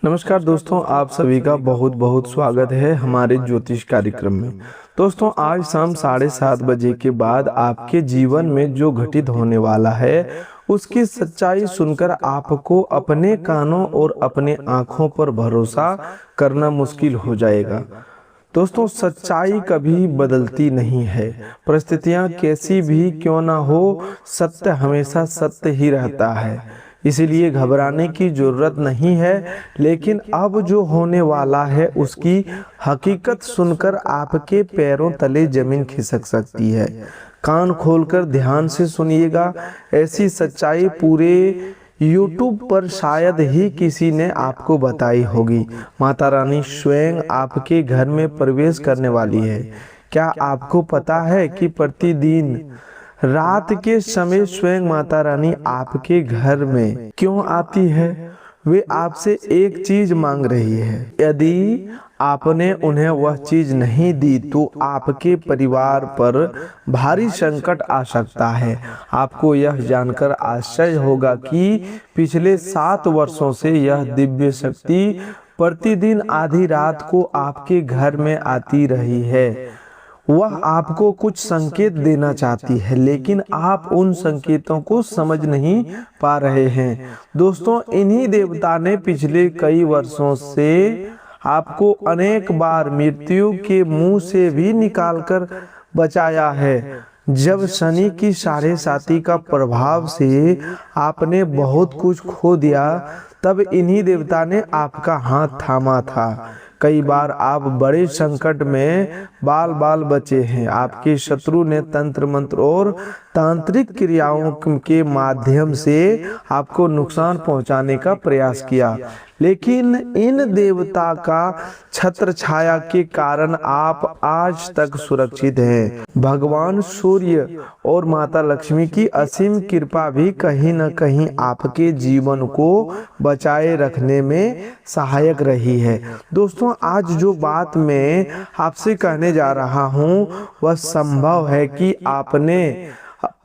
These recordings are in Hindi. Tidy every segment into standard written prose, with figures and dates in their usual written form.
नमस्कार दोस्तों, आप सभी का बहुत बहुत स्वागत है हमारे ज्योतिष कार्यक्रम में। दोस्तों, आज शाम 7:30 बजे के बाद आपके जीवन में जो घटित होने वाला है उसकी सच्चाई सुनकर आपको अपने कानों और अपने आँखों पर भरोसा करना मुश्किल हो जाएगा। दोस्तों, सच्चाई कभी बदलती नहीं है। परिस्थितियां कैसी भी क्यों ना हो, सत्य हमेशा सत्य ही रहता है। इसीलिए घबराने की जरूरत नहीं है, लेकिन अब जो होने वाला है उसकी हकीकत सुनकर आपके पैरों तले जमीन खिसक सकती है। कान खोलकर ध्यान से सुनिएगा। ऐसी सच्चाई पूरे YouTube पर शायद ही किसी ने आपको बताई होगी। माता रानी स्वयं आपके घर में प्रवेश करने वाली है। क्या आपको पता है कि प्रतिदिन रात के समय स्वयं माता रानी आपके घर में क्यों आती है? वे आपसे एक चीज मांग रही है। यदि आपने उन्हें वह चीज नहीं दी तो आपके परिवार पर भारी संकट आ सकता है। आपको यह जानकर आश्चर्य होगा कि पिछले 7 वर्षों से यह दिव्य शक्ति प्रतिदिन आधी रात को आपके घर में आती रही है। वह आपको कुछ संकेत देना चाहती है, लेकिन आप उन संकेतों को समझ नहीं पा रहे हैं। दोस्तों, इन्हीं देवता ने पिछले कई वर्षों से आपको अनेक बार मृत्यु के मुंह से भी निकालकर बचाया है। जब शनि की 7.5 का प्रभाव से आपने बहुत कुछ खो दिया, तब इन्हीं देवता ने आपका हाथ थामा था। कई बार आप बड़े संकट में बाल बाल बचे हैं। आपके शत्रु ने तंत्र मंत्र और तांत्रिक क्रियाओं के माध्यम से आपको नुकसान पहुंचाने का प्रयास किया, लेकिन इन देवता का छत्र छाया के कारण आप आज तक सुरक्षित हैं। भगवान सूर्य और माता लक्ष्मी की असीम कृपा भी कहीं न कहीं आपके जीवन को बचाए रखने में सहायक रही है। दोस्तों, आज जो बात मैं आपसे कहने जा रहा हूँ वह संभव है कि आपने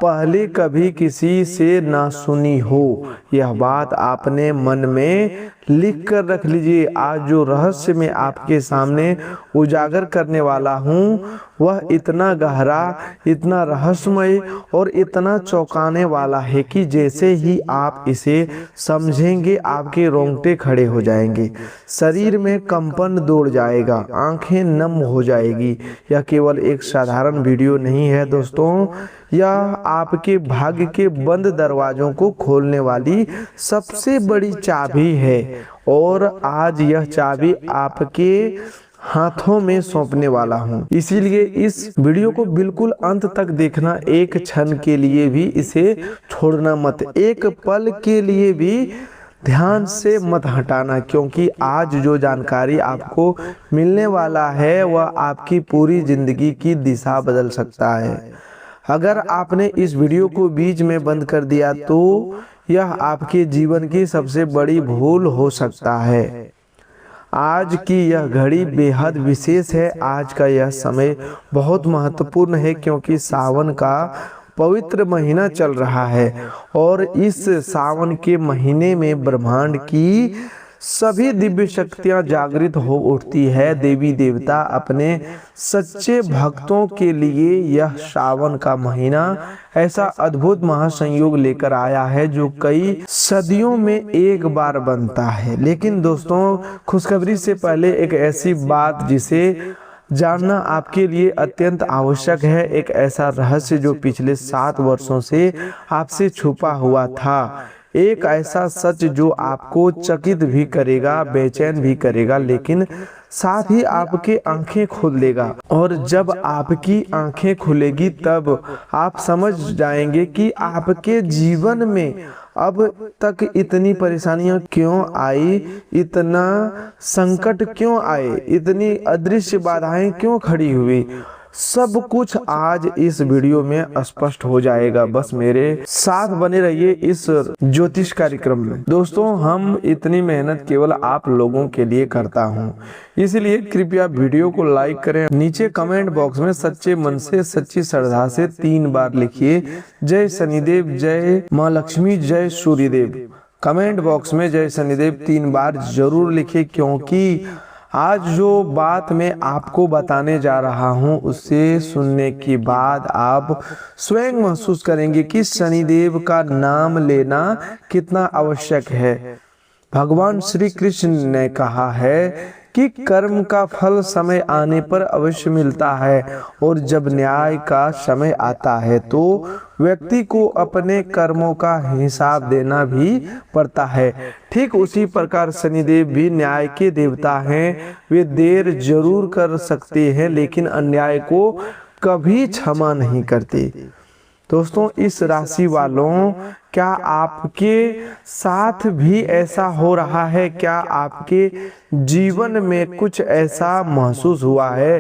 पहले कभी किसी से ना सुनी हो। यह बात आपने मन में लिख कर रख लीजिए। आज जो रहस्य मैं आपके सामने उजागर करने वाला हूँ वह इतना गहरा, इतना रहस्यमय और इतना चौंकाने वाला है कि जैसे ही आप इसे समझेंगे आपके रोंगटे खड़े हो जाएंगे, शरीर में कंपन दौड़ जाएगा, आंखें नम हो जाएगी। यह केवल एक साधारण वीडियो नहीं है दोस्तों, यह आपके भाग्य के बंद दरवाजों को खोलने वाली सबसे बड़ी चाबी है। और आज यह चाबी आपके हाथों में सौंपने वाला हूँ। इसीलिए इस वीडियो को बिल्कुल अंत तक देखना। एक क्षण के लिए भी इसे छोड़ना मत, एक पल के लिए भी ध्यान से मत हटाना, क्योंकि आज जो जानकारी आपको मिलने वाला है वह आपकी पूरी जिंदगी की दिशा बदल सकता है। अगर आपने इस वीडियो को बीच में बंद कर दिया तो यह आपके जीवन की सबसे बड़ी भूल हो सकता है। आज की यह घड़ी बेहद विशेष है। आज का यह समय बहुत महत्वपूर्ण है, क्योंकि सावन का पवित्र महीना चल रहा है और इस सावन के महीने में ब्रह्मांड की सभी दिव्य शक्तियां जागृत हो उठती है। देवी देवता अपने सच्चे भक्तों के लिए यह सावन का महीना ऐसा अद्भुत महासंयोग लेकर आया है जो कई सदियों में एक बार बनता है। लेकिन दोस्तों, खुशखबरी से पहले एक ऐसी बात जिसे जानना आपके लिए अत्यंत आवश्यक है, एक ऐसा रहस्य जो पिछले 7 वर्षों से आपसे छुपा हुआ था, एक ऐसा सच जो आपको चकित भी करेगा, बेचैन भी करेगा, लेकिन साथ ही आपके आंखें खोल देगा। और जब आपकी आंखें खुलेगी तब आप समझ जाएंगे कि आपके जीवन में अब तक इतनी परेशानियां क्यों आई, इतना संकट क्यों आए, इतनी अदृश्य बाधाएं क्यों खड़ी हुई। सब कुछ आज इस वीडियो में स्पष्ट हो जाएगा। बस मेरे साथ बने रहिए इस ज्योतिष कार्यक्रम में। दोस्तों, हम इतनी मेहनत केवल आप लोगों के लिए करता हूं, इसलिए कृपया वीडियो को लाइक करें। नीचे कमेंट बॉक्स में सच्चे मन से, सच्ची श्रद्धा से 3 बार लिखिए, जय शनिदेव, जय माँ लक्ष्मी, जय सूर्यदेव। कमेंट बॉक्स में जय शनिदेव 3 बार जरूर लिखें, क्योंकि आज जो बात मैं आपको बताने जा रहा हूँ उससे सुनने के बाद आप स्वयं महसूस करेंगे कि शनिदेव का नाम लेना कितना आवश्यक है। भगवान श्री कृष्ण ने कहा है कि कर्म का फल समय आने पर अवश्य मिलता है, और जब न्याय का समय आता है तो व्यक्ति को अपने कर्मों का हिसाब देना भी पड़ता है। ठीक उसी प्रकार शनिदेव भी न्याय के देवता हैं। वे देर जरूर कर सकते हैं लेकिन अन्याय को कभी क्षमा नहीं करते। दोस्तों, इस राशि वालों, क्या आपके साथ भी ऐसा हो रहा है? क्या आपके जीवन में कुछ ऐसा महसूस हुआ है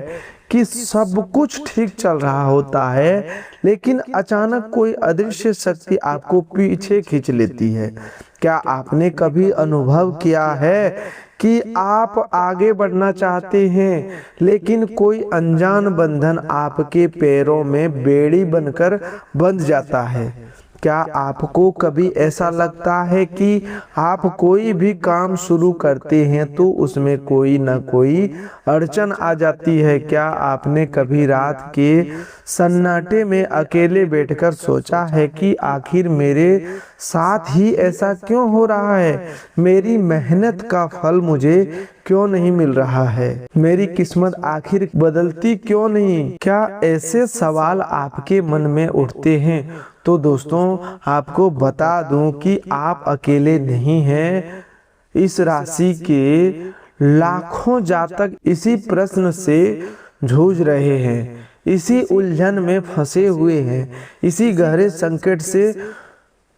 कि सब कुछ ठीक चल रहा होता है लेकिन अचानक कोई अदृश्य शक्ति आपको पीछे खींच लेती है? क्या आपने कभी अनुभव किया है कि आप आगे बढ़ना चाहते हैं लेकिन कोई अनजान बंधन आपके पैरों में बेड़ी बनकर बंध जाता है? क्या आपको कभी ऐसा लगता है कि आप कोई भी काम शुरू करते हैं तो उसमें कोई ना कोई अड़चन आ जाती है? क्या आपने कभी रात के सन्नाटे में अकेले बैठकर सोचा है कि आखिर मेरे साथ ही ऐसा क्यों हो रहा है? मेरी मेहनत का फल मुझे क्यों नहीं मिल रहा है? मेरी किस्मत आखिर बदलती क्यों नहीं? क्या ऐसे सवाल आपके मन में उठते हैं? तो दोस्तों, आपको बता दूं कि आप अकेले नहीं हैं। इस राशि के लाखों जातक इसी प्रश्न से जूझ रहे हैं, इसी उलझन में फंसे हुए हैं, इसी गहरे संकट से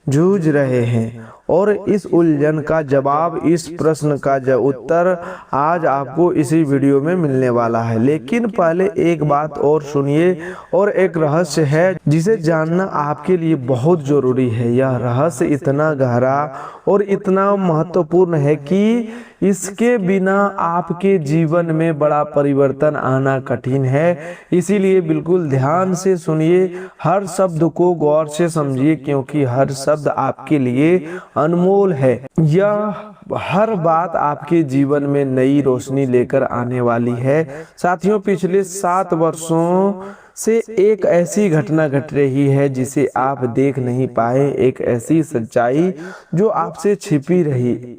जूझ रहे हैं, और इस उलझन का जवाब, इस प्रश्न का उत्तर आज आपको इसी वीडियो में मिलने वाला है। लेकिन पहले एक बात और सुनिए, और एक रहस्य है जिसे जानना आपके लिए बहुत जरूरी है। यह रहस्य इतना गहरा और इतना महत्वपूर्ण है कि इसके बिना आपके जीवन में बड़ा परिवर्तन आना कठिन है। इसीलिए बिल्कुल ध्यान से सुनिए, हर शब्द को गौर से समझिए, क्योंकि हर शब्द आपके लिए अनमोल है। यह हर बात आपके जीवन में नई रोशनी लेकर आने वाली है। साथियों, पिछले 7 वर्षों से एक ऐसी घटना घट रही है जिसे आप देख नहीं पाए, एक ऐसी सच्चाई जो आपसे छिपी रही,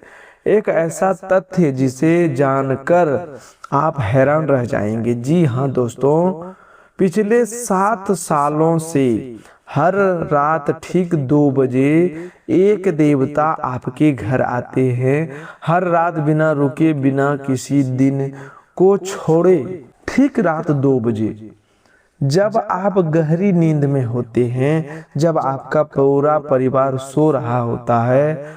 एक ऐसा तथ्य जिसे जानकर आप हैरान रह जाएंगे। जी हाँ दोस्तों, पिछले 7 सालों से हर रात ठीक 2 बजे एक देवता आपके घर आते हैं। हर रात बिना रुके, बिना किसी दिन को छोड़े, ठीक रात 2 बजे, जब आप गहरी नींद में होते हैं, जब आपका पूरा परिवार सो रहा होता है,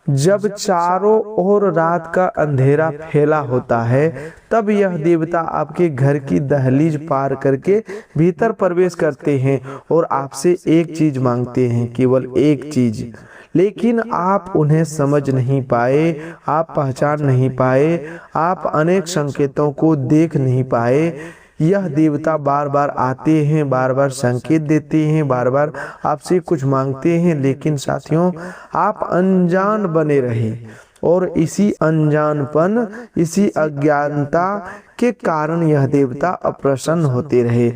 जब चारों ओर रात का अंधेरा फैला होता है, तब यह देवता आपके घर की दहलीज पार करके भीतर प्रवेश करते हैं और आपसे एक चीज मांगते हैं, केवल एक चीज। लेकिन आप उन्हें समझ नहीं पाए, आप पहचान नहीं पाए, आप अनेक संकेतों को देख नहीं पाए। यह देवता बार बार आते हैं, बार बार संकेत देते हैं, बार बार आपसे कुछ मांगते हैं, लेकिन साथियों, आप अनजान बने रहे, और इसी अनजानपन, इसी अज्ञानता के कारण यह देवता अप्रसन्न होते रहे।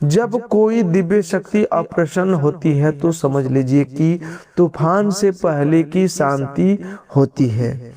जब कोई दिव्य शक्ति अप्रसन्न होती है तो समझ लीजिए कि तूफान से पहले की शांति होती है,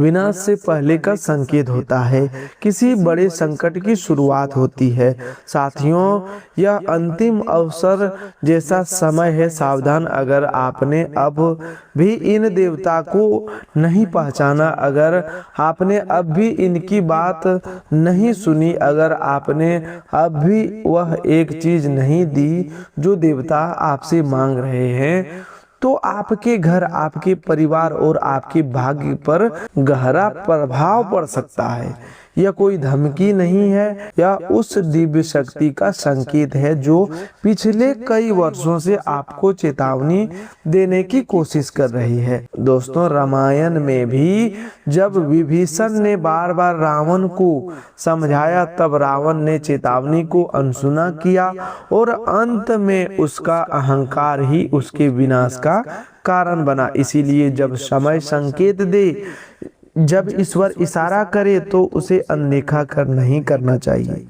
विनाश से पहले का संकेत होता है, किसी बड़े संकट की शुरुआत होती है। साथियों, यह अंतिम अवसर जैसा समय है। सावधान, अगर आपने अब भी इन देवता को नहीं पहचाना, अगर आपने अब भी इनकी बात नहीं सुनी, अगर आपने अब भी वह एक चीज नहीं दी जो देवता आपसे मांग रहे हैं, तो आपके घर, आपके परिवार और आपके भाग्य पर गहरा प्रभाव पड़ सकता है। यह कोई धमकी नहीं है, यह उस दिव्य शक्ति का संकेत है जो पिछले कई वर्षों से आपको चेतावनी देने की कोशिश कर रही है। दोस्तों, रामायण में भी जब विभीषण ने बार बार रावण को समझाया, तब रावण ने चेतावनी को अनसुना किया और अंत में उसका अहंकार ही उसके विनाश का कारण बना। इसीलिए जब समय संकेत दे, जब ईश्वर इशारा करे तो उसे अनदेखा कर नहीं करना चाहिए।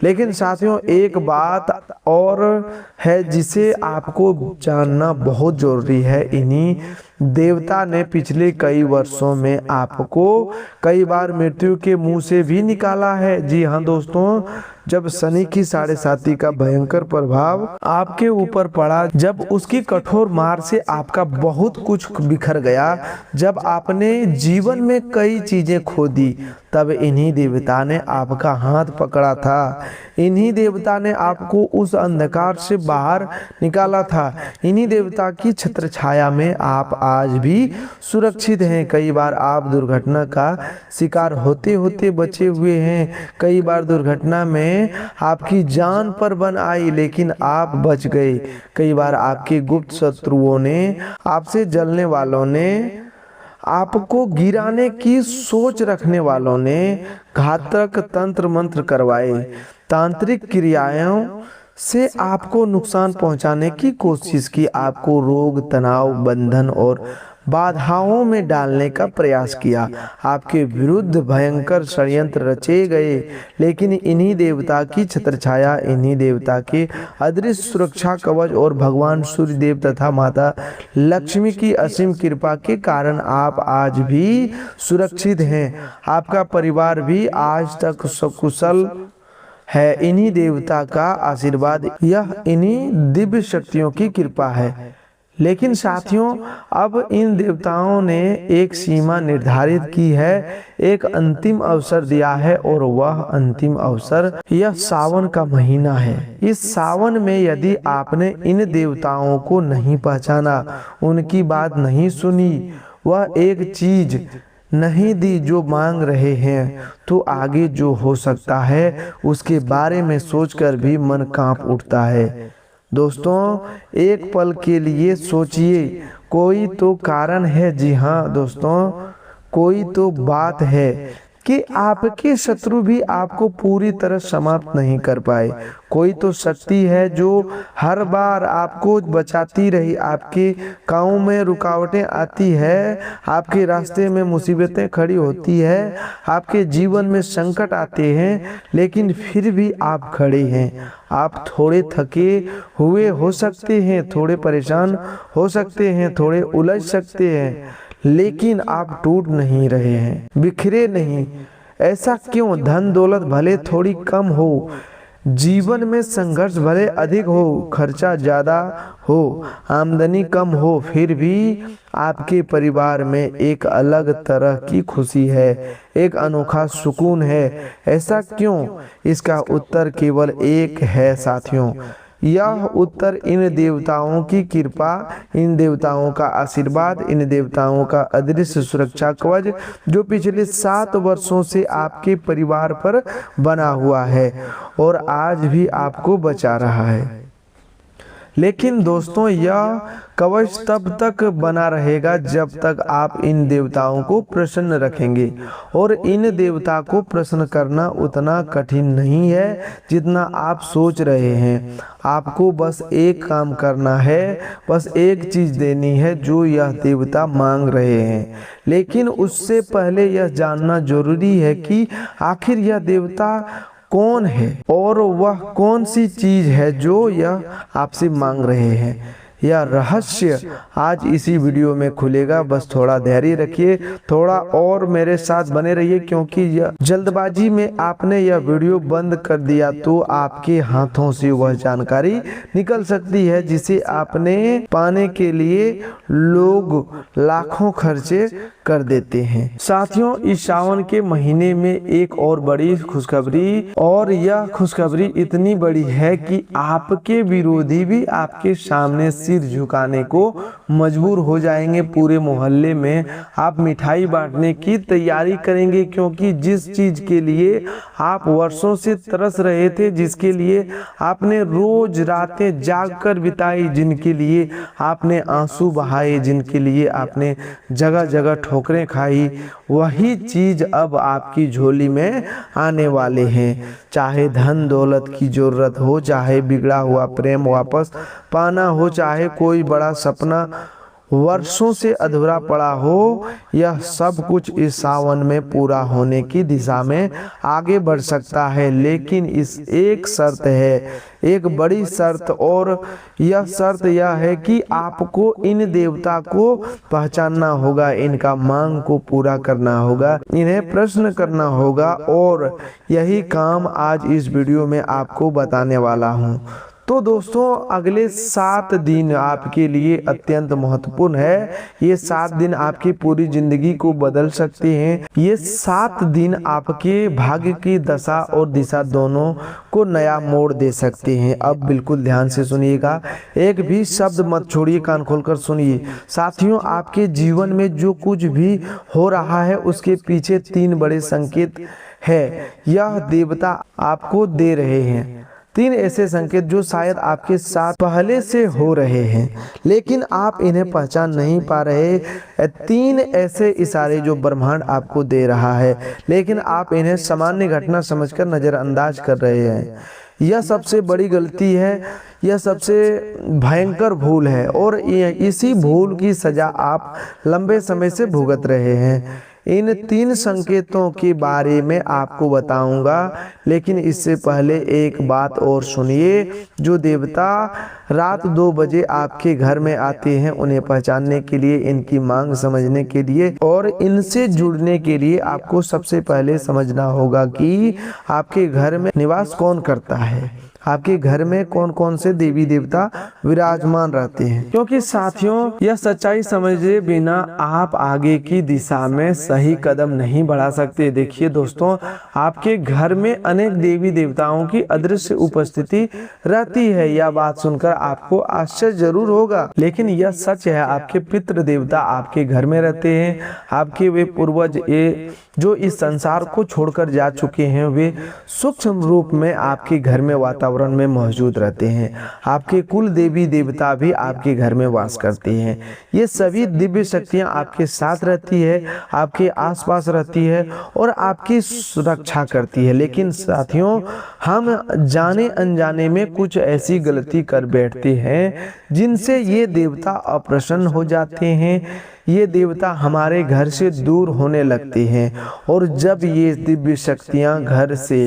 लेकिन साथियों, एक बात और है जिसे आपको जानना बहुत जरूरी है। इन्हीं देवता ने पिछले कई वर्षों में आपको कई बार मृत्यु के मुंह से भी निकाला है। जी हाँ दोस्तों, जब शनि की 7.5 का भयंकर प्रभाव आपके ऊपर पड़ा, जब उसकी कठोर मार से आपका बहुत कुछ बिखर गया, जब आपने जीवन में कई चीजें खो दी, तब इन्हीं देवता ने आपका हाथ पकड़ा था। इन्हीं देवता ने आपको उस अंधकार से बाहर निकाला था। इन्हीं देवता की छत्र छाया में आप आज भी सुरक्षित हैं। कई बार आप दुर्घटना का शिकार होते होते बचे हुए हैं। कई बार दुर्घटना में आपकी जान पर बन आई, लेकिन आप बच गए। कई बार आपके गुप्त शत्रुओं ने, आपसे जलने वालों ने, आपको गिराने की सोच रखने वालों ने घातक तंत्र मंत्र करवाए, तांत्रिक क्रियाओं से आपको नुकसान पहुंचाने की कोशिश की, आपको रोग, तनाव, बंधन और बाधाओं में डालने का प्रयास किया। आपके विरुद्ध भयंकर षड्यंत्र रचे गए, लेकिन इन्हीं देवता की छत्रछाया, इन्हीं देवता के अदृश्य सुरक्षा कवच और भगवान सूर्य देव तथा माता लक्ष्मी की असीम कृपा के कारण आप आज भी सुरक्षित हैं। आपका परिवार भी आज तक सकुशल है। इन्हीं देवता का आशीर्वाद, यह इन्हीं दिव्य शक्तियों की कृपा है। लेकिन साथियों, अब इन देवताओं ने एक सीमा निर्धारित की है, एक अंतिम अवसर दिया है, और वह अंतिम अवसर यह सावन का महीना है। इस सावन में यदि आपने इन देवताओं को नहीं पहचाना, उनकी बात नहीं सुनी, वह एक चीज नहीं दी जो मांग रहे हैं, तो आगे जो हो सकता है उसके बारे में सोचकर भी मन कांप उठता है। दोस्तों, एक पल के लिए सोचिए, कोई तो कारण है। जी हाँ दोस्तों, कोई तो बात है कि आपके शत्रु भी आपको पूरी तरह समाप्त नहीं कर पाए। कोई तो शक्ति है जो हर बार आपको बचाती रही। आपके काम में रुकावटें आती है, आपके रास्ते में मुसीबतें खड़ी होती है, आपके जीवन में संकट आते हैं, लेकिन फिर भी आप खड़े हैं। आप थोड़े थके हुए हो सकते हैं, थोड़े परेशान हो सकते हैं, थोड़े उलझ सकते हैं, लेकिन आप टूट नहीं रहे हैं, बिखरे नहीं। ऐसा क्यों? धन दौलत भले थोड़ी कम हो, जीवन में संघर्ष भले अधिक हो, खर्चा ज्यादा हो, आमदनी कम हो, फिर भी आपके परिवार में एक अलग तरह की खुशी है, एक अनोखा सुकून है। ऐसा क्यों? इसका उत्तर केवल एक है साथियों। यह उत्तर इन देवताओं की कृपा, इन देवताओं का आशीर्वाद, इन देवताओं का अदृश्य सुरक्षा कवच जो पिछले 7 वर्षों से आपके परिवार पर बना हुआ है और आज भी आपको बचा रहा है। लेकिन दोस्तों, यह कवच तब तक बना रहेगा जब तक आप इन देवताओं को प्रसन्न रखेंगे, और इन देवता को प्रसन्न करना उतना कठिन नहीं है जितना आप सोच रहे हैं। आपको बस एक काम करना है, बस एक चीज देनी है जो यह देवता मांग रहे हैं। लेकिन उससे पहले यह जानना जरूरी है कि आखिर यह देवता कौन है और वह कौन सी चीज है जो यह आपसे मांग रहे हैं। यह रहस्य आज इसी वीडियो में खुलेगा। बस थोड़ा धैर्य रखिए, थोड़ा और मेरे साथ बने रहिए, क्योंकि यह जल्दबाजी में आपने यह वीडियो बंद कर दिया तो आपके हाथों से वह जानकारी निकल सकती है जिसे आपने पाने के लिए लोग लाखों खर्चे कर देते हैं। साथियों, इस सावन के महीने में एक और बड़ी खुशखबरी, और यह खुशखबरी इतनी बड़ी है कि आपके विरोधी भी आपके सामने सिर झुकाने को मजबूर हो जाएंगे। पूरे मोहल्ले में आप मिठाई बांटने की तैयारी करेंगे, क्योंकि जिस चीज के लिए आप वर्षों से तरस रहे थे, जिसके लिए आपने रोज रातें जागकर बिताई, जिनके लिए आपने आंसू बहाए, जिनके लिए आपने जगह जगह ठोकरें खाई, वही चीज अब आपकी झोली में आने वाले हैं। चाहे धन दौलत की जरूरत हो, चाहे बिगड़ा हुआ प्रेम वापस पाना हो, चाहे कोई बड़ा सपना वर्षों से अधूरा पड़ा हो, यह सब कुछ इस सावन में पूरा होने की दिशा में आगे बढ़ सकता है। लेकिन इस एक शर्त है, एक बड़ी शर्त, और यह शर्त यह है कि आपको इन देवता को पहचानना होगा, इनका मांग को पूरा करना होगा, इन्हें प्रश्न करना होगा, और यही काम आज इस वीडियो में आपको बताने वाला हूँ। तो दोस्तों, अगले 7 दिन आपके लिए अत्यंत महत्वपूर्ण है। ये 7 दिन आपकी पूरी जिंदगी को बदल सकते हैं। ये 7 दिन आपके भाग्य की दशा और दिशा दोनों को नया मोड़ दे सकते हैं। अब बिल्कुल ध्यान से सुनिएगा, एक भी शब्द मत छोड़िए, कान खोलकर सुनिए। साथियों, आपके जीवन में जो कुछ भी हो रहा है उसके पीछे 3 बड़े संकेत है, यह देवता आपको दे रहे हैं। 3 ऐसे संकेत जो शायद आपके साथ पहले से हो रहे हैं, लेकिन आप इन्हें पहचान नहीं पा रहे। 3 ऐसे इशारे जो ब्रह्मांड आपको दे रहा है, लेकिन आप इन्हें सामान्य घटना समझकर नजरअंदाज कर रहे हैं। यह सबसे बड़ी गलती है, यह सबसे भयंकर भूल है, और इसी भूल की सजा आप लंबे समय से भुगत रहे हैं। इन 3 संकेतों के बारे में आपको बताऊंगा, लेकिन इससे पहले एक बात और सुनिए। जो देवता रात 2 बजे आपके घर में आते हैं, उन्हें पहचानने के लिए, इनकी मांग समझने के लिए और इनसे जुड़ने के लिए आपको सबसे पहले समझना होगा कि आपके घर में निवास कौन करता है, आपके घर में कौन कौन से देवी देवता विराजमान रहते हैं। क्योंकि साथियों, यह सच्चाई समझे बिना आप आगे की दिशा में सही कदम नहीं बढ़ा सकते। देखिए दोस्तों, आपके घर में अनेक देवी देवताओं की अदृश्य उपस्थिति रहती है। यह बात सुनकर आपको आश्चर्य जरूर होगा, लेकिन यह सच है। आपके पितृ देवता आपके घर में रहते हैं। आपके वे पूर्वज जो इस संसार को छोड़कर जा चुके हैं, वे सूक्ष्म रूप में आपके घर में वातावरण में मौजूद रहते हैं। आपके कुल देवी देवता भी आपके घर में वास करते हैं। ये सभी दिव्य शक्तियां आपके साथ रहती है, आपके आसपास रहती है और आपकी सुरक्षा करती है। लेकिन साथियों, हम जाने अनजाने में कुछ ऐसी गलती कर बैठते हैं जिनसे ये देवता अप्रसन्न हो जाते हैं। ये देवता हमारे घर से दूर होने लगते हैं, और जब ये दिव्य शक्तियां घर से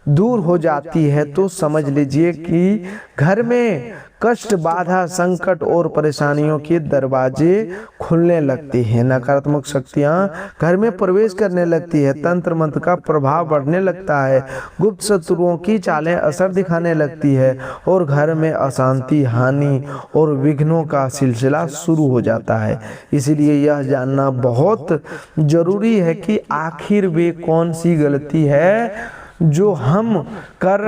दूर हो जाती है तो समझ लीजिए कि घर में कष्ट, बाधा, संकट और परेशानियों के दरवाजे खुलने लगते हैं। नकारात्मक शक्तियां घर में प्रवेश करने लगती है, तंत्र मंत्र का प्रभाव बढ़ने लगता है, गुप्त शत्रुओं की चालें असर दिखाने लगती है, और घर में अशांति, हानि और विघ्नों का सिलसिला शुरू हो जाता है। इसीलिए यह जानना बहुत जरूरी है कि आखिर वे कौन सी गलती है जो हम कर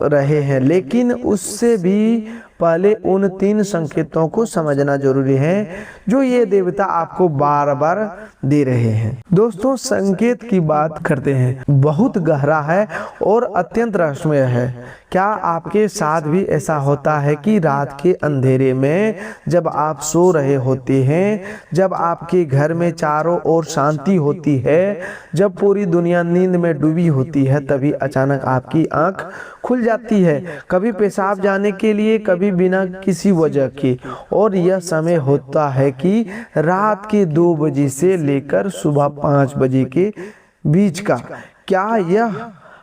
रहे हैं। लेकिन उससे भी पहले उन 3 संकेतों को समझना जरूरी है जो ये देवता आपको बार बार दे रहे हैं। दोस्तों, संकेत की बात करते हैं, बहुत गहरा है और अत्यंत रहस्यमय है। क्या आपके साथ भी ऐसा होता है कि रात के अंधेरे में जब आप सो रहे होते हैं, जब आपके घर में चारों ओर शांति होती है, जब पूरी दुनिया नींद में डूबी होती है, तभी अचानक आपकी आंख खुल जाती है, कभी पेशाब जाने के लिए, कभी बिना किसी वजह के, और यह समय होता है कि रात के 2 बजे से लेकर सुबह 5 बजे के बीच का। क्या यह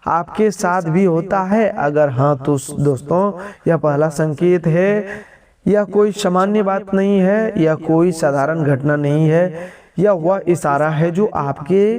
आपके साथ भी होता है? अगर हाँ तो दोस्तों, यह पहला संकेत है। यह कोई सामान्य बात नहीं है, यह कोई साधारण घटना नहीं है। यह वह इशारा है जो आपके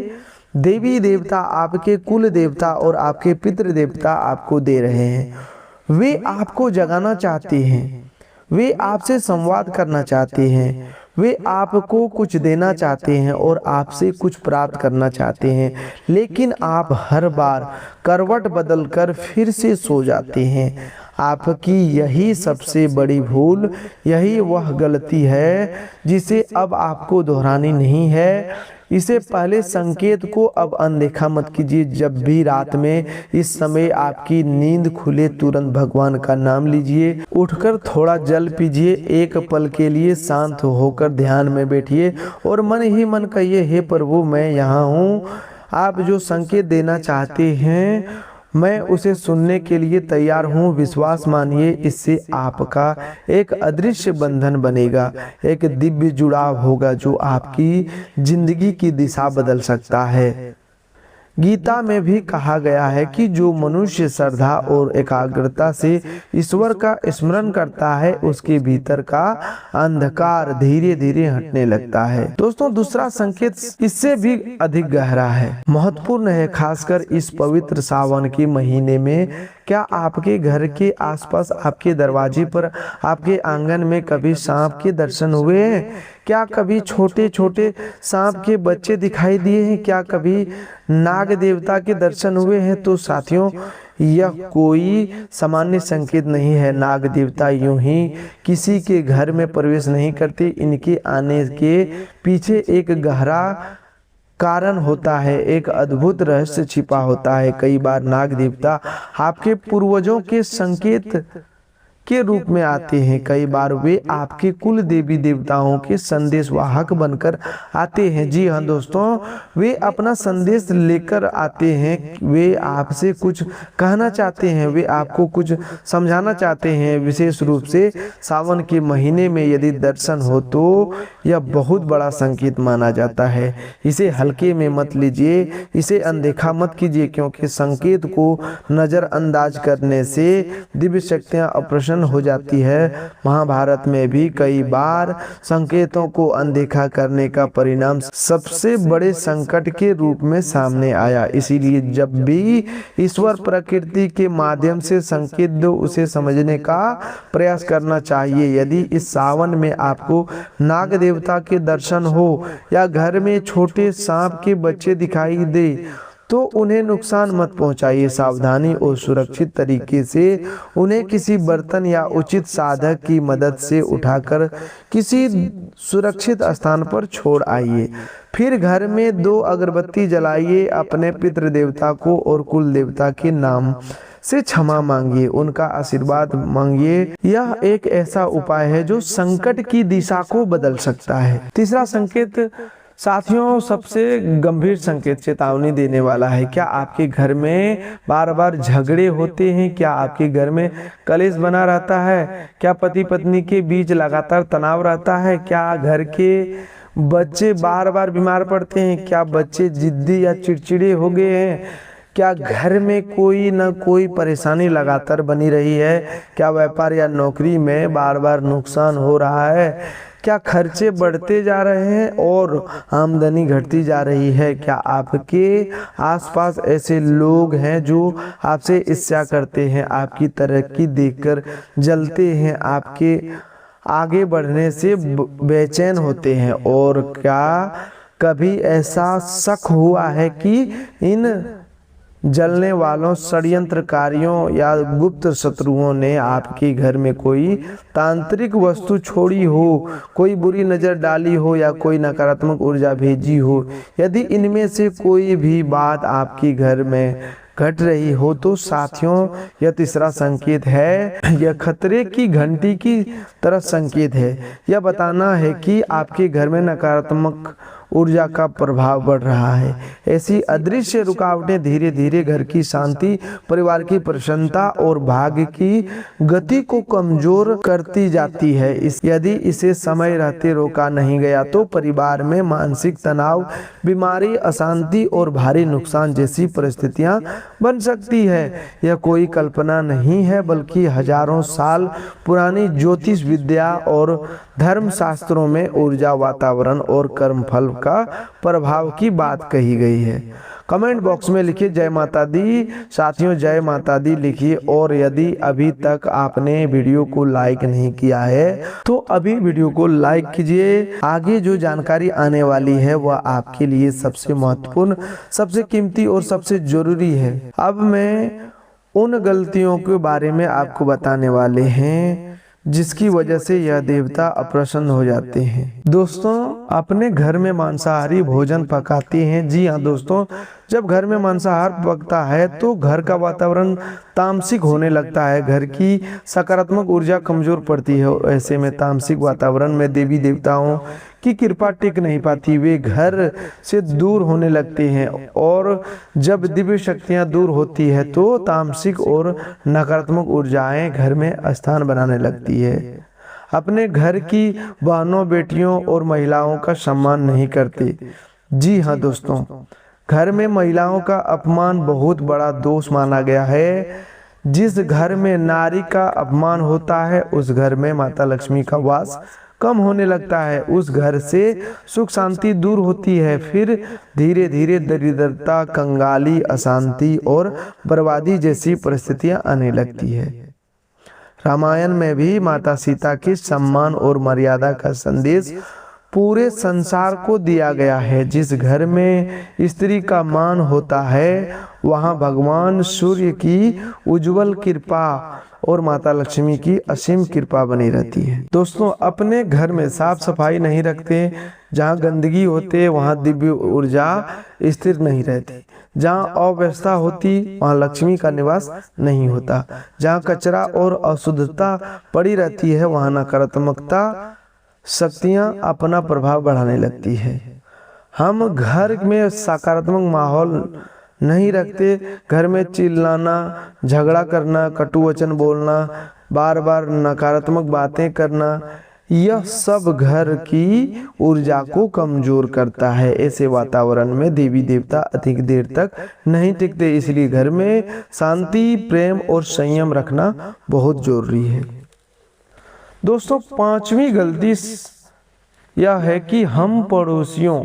देवी देवता, आपके कुल देवता और आपके पितृ देवता आपको दे रहे हैं। वे आपको जगाना चाहते हैं, वे आपसे संवाद करना चाहते हैं, वे आपको कुछ देना चाहते हैं और आपसे कुछ प्राप्त करना चाहते हैं, लेकिन आप हर बार करवट बदलकर फिर से सो जाते हैं। आपकी यही सबसे बड़ी भूल, यही वह गलती है जिसे अब आपको दोहरानी नहीं है। इसे पहले संकेत को अब अनदेखा मत कीजिए। जब भी रात में इस समय आपकी नींद खुले, तुरंत भगवान का नाम लीजिए, उठकर थोड़ा जल पीजिए, एक पल के लिए शांत होकर ध्यान में बैठिए और मन ही मन कहिए, हे प्रभु मैं यहाँ हूँ। आप जो संकेत देना चाहते हैं मैं उसे सुनने के लिए तैयार हूँ। विश्वास मानिए, इससे आपका एक अदृश्य बंधन बनेगा, एक दिव्य जुड़ाव होगा जो आपकी जिंदगी की दिशा बदल सकता है। गीता में भी कहा गया है कि जो मनुष्य श्रद्धा और एकाग्रता से ईश्वर का स्मरण करता है उसके भीतर का अंधकार धीरे धीरे हटने लगता है। दोस्तों, दूसरा संकेत इससे भी अधिक गहरा है, महत्वपूर्ण है, खासकर इस पवित्र सावन के महीने में। क्या आपके घर के आसपास, आपके दरवाजे पर, आपके आंगन में कभी सांप के दर्शन हुए हैं? क्या कभी छोटे छोटे सांप के बच्चे दिखाई दिए हैं? क्या कभी नाग देवता के दर्शन हुए हैं? तो साथियों, यह कोई सामान्य संकेत नहीं है। नाग देवता यूं ही किसी के घर में प्रवेश नहीं करते। इनके आने के पीछे एक गहरा कारण होता है, एक अद्भुत रहस्य छिपा होता है। कई बार नाग देवता आपके पूर्वजों के संकेत के रूप में आते हैं। कई बार वे आपके कुल देवी देवताओं के संदेशवाहक बनकर आते हैं। जी हाँ दोस्तों, वे अपना संदेश लेकर आते हैं। वे आपसे कुछ कहना चाहते हैं, वे आपको कुछ समझाना चाहते हैं। विशेष रूप से सावन के महीने में यदि दर्शन हो तो यह बहुत बड़ा संकेत माना जाता है। इसे हल्के में मत लीजिए, इसे अनदेखा मत कीजिए, क्योंकि संकेत को नजरअंदाज करने से दिव्य शक्तियां अप्रसन्न हो जाती है। महाभारत में भी कई बार संकेतों को अनदेखा करने का परिणाम सबसे बड़े संकट के रूप में सामने आया। इसीलिए जब भी ईश्वर प्रकृति के माध्यम से संकेत दो, उसे समझने का प्रयास करना चाहिए। यदि इस सावन में आपको नाग देवता के दर्शन हो या घर में छोटे सांप के बच्चे दिखाई दे तो उन्हें नुकसान मत पहुंचाइए। सावधानी और सुरक्षित तरीके से उन्हें किसी बर्तन या उचित साधक की मदद से उठाकर किसी सुरक्षित स्थान पर छोड़ आइए। फिर घर में 2 अगरबत्ती जलाइए, अपने पितृ देवता को और कुल देवता के नाम से क्षमा मांगिए, उनका आशीर्वाद मांगिए। यह एक ऐसा उपाय है जो संकट की दिशा को बदल सकता है। तीसरा संकेत साथियों, सबसे गंभीर संकेत, चेतावनी देने वाला है। क्या आपके घर में बार बार झगड़े होते हैं? क्या आपके घर में कलेश बना रहता है? क्या पति पत्नी के बीच लगातार तनाव रहता है? क्या घर के बच्चे बार बार बीमार पड़ते हैं? क्या बच्चे जिद्दी या चिड़चिड़े हो गए हैं? क्या घर में कोई न कोई परेशानी लगातार बनी रही है? क्या व्यापार या नौकरी में बार बार नुकसान हो रहा है? क्या खर्चे बढ़ते जा रहे हैं और आमदनी घटती जा रही है? क्या आपके आसपास ऐसे लोग हैं जो आपसे ईर्ष्या करते हैं, आपकी तरक्की देखकर जलते हैं, आपके आगे बढ़ने से बेचैन होते हैं? और क्या कभी ऐसा शक हुआ है कि इन जलने वालों, षड्यंत्रकारियों या गुप्त शत्रुओं ने आपके घर में कोई तांत्रिक वस्तु छोड़ी हो, कोई बुरी नज़र डाली हो या कोई नकारात्मक ऊर्जा भेजी हो? यदि इनमें से कोई भी बात आपके घर में घट रही हो तो साथियों, यह तीसरा संकेत है। यह खतरे की घंटी की तरह संकेत है। यह बताना है कि आपके घर में नकारात्मक ऊर्जा का प्रभाव बढ़ रहा है। ऐसी अदृश्य रुकावटें धीरे धीरे घर की शांति, परिवार की प्रसन्नता और भाग्य की गति को कमजोर करती जाती है। यदि इसे समय रहते रोका नहीं गया तो परिवार में मानसिक तनाव, बीमारी, अशांति और भारी नुकसान जैसी परिस्थितियां बन सकती है। यह कोई कल्पना नहीं है, बल्कि हजारों साल पुरानी ज्योतिष विद्या और धर्म शास्त्रों में ऊर्जा, वातावरण और कर्मफल का प्रभाव की बात कही गई है। कमेंट बॉक्स में लिखिए जय माता दी। साथियों जय माता दी लिखिए, और यदि अभी तक आपने वीडियो को लाइक नहीं किया है तो अभी वीडियो को लाइक कीजिए। आगे जो जानकारी आने वाली है वह आपके लिए सबसे महत्वपूर्ण, सबसे कीमती और सबसे जरूरी है। अब मैं उन गलतियों के बारे में आपको बताने वाले हैं जिसकी वजह से यह देवता अप्रसन्न हो जाते हैं। दोस्तों, अपने घर में मांसाहारी भोजन पकाते हैं। जी हाँ दोस्तों, जब घर में मांसाहार पकता है तो घर का वातावरण तामसिक होने लगता है, घर की सकारात्मक ऊर्जा कमजोर पड़ती है। ऐसे में तामसिक वातावरण में देवी देवताओं की कृपा टिक नहीं पाती, वे घर से दूर होने लगते हैं, और जब दिव्य शक्तियां दूर होती है तो तामसिक और नकारात्मक ऊर्जाएं घर में स्थान बनाने लगती है। अपने घर की बहनों, बेटियों और महिलाओं का सम्मान नहीं करते। जी हाँ दोस्तों, घर में महिलाओं का अपमान बहुत बड़ा दोष माना गया है। जिस घर में नारी का अपमान होता है उस घर में माता लक्ष्मी का वास कम होने लगता है, उस घर से सुख शांति दूर होती है। फिर धीरे धीरे दरिद्रता, कंगाली, अशांति और बर्बादी जैसी परिस्थितियां आने लगती है। रामायण में भी माता सीता के सम्मान और मर्यादा का संदेश पूरे संसार को दिया गया है। जिस घर में स्त्री का मान होता है वहां भगवान सूर्य की उज्जवल कृपा और माता लक्ष्मी की असीम कृपा बनी रहती है। दोस्तों, अपने घर में साफ सफाई नहीं रखते, जहाँ गंदगी होते वहाँ दिव्य ऊर्जा स्थिर नहीं रहती। जहाँ अव्यवस्था होती वहाँ लक्ष्मी का निवास नहीं होता। जहाँ कचरा और अशुद्धता पड़ी रहती है वहाँ नकारात्मकता शक्तियाँ अपना प्रभाव बढ़ाने लगती है। हम घर में सकारात्मक माहौल नहीं रखते, घर में चिल्लाना, झगड़ा करना, कटु वचन बोलना, बार बार नकारात्मक बातें करना, यह सब घर की ऊर्जा को कमजोर करता है। ऐसे वातावरण में देवी देवता अधिक देर तक नहीं टिकते, इसलिए घर में शांति, प्रेम और संयम रखना बहुत जरूरी है। दोस्तों, पांचवी गलती यह है कि हम पड़ोसियों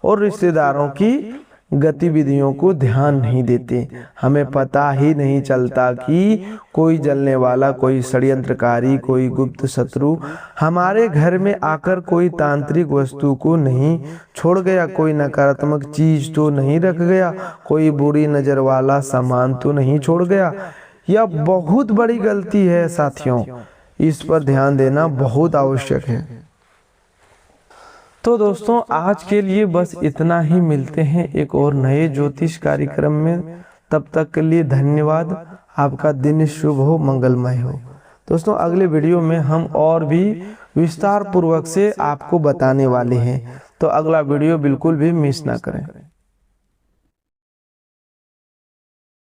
और रिश्तेदारों की गतिविधियों को ध्यान नहीं देते। हमें पता ही नहीं चलता कि कोई जलने वाला, कोई षड्यंत्रकारी, कोई गुप्त शत्रु हमारे घर में आकर कोई तांत्रिक वस्तु को नहीं छोड़ गया, कोई नकारात्मक चीज तो नहीं रख गया, कोई बुरी नजर वाला सामान तो नहीं छोड़ गया। यह बहुत बड़ी गलती है साथियों, इस पर ध्यान देना बहुत आवश्यक है। तो दोस्तों, आज के लिए बस इतना ही। मिलते हैं एक और नए ज्योतिष कार्यक्रम में। तब तक के लिए धन्यवाद। आपका दिन शुभ हो, मंगलमय हो। दोस्तों, अगले वीडियो में हम और भी विस्तार पूर्वक से आपको बताने वाले हैं, तो अगला वीडियो बिल्कुल भी मिस ना करें।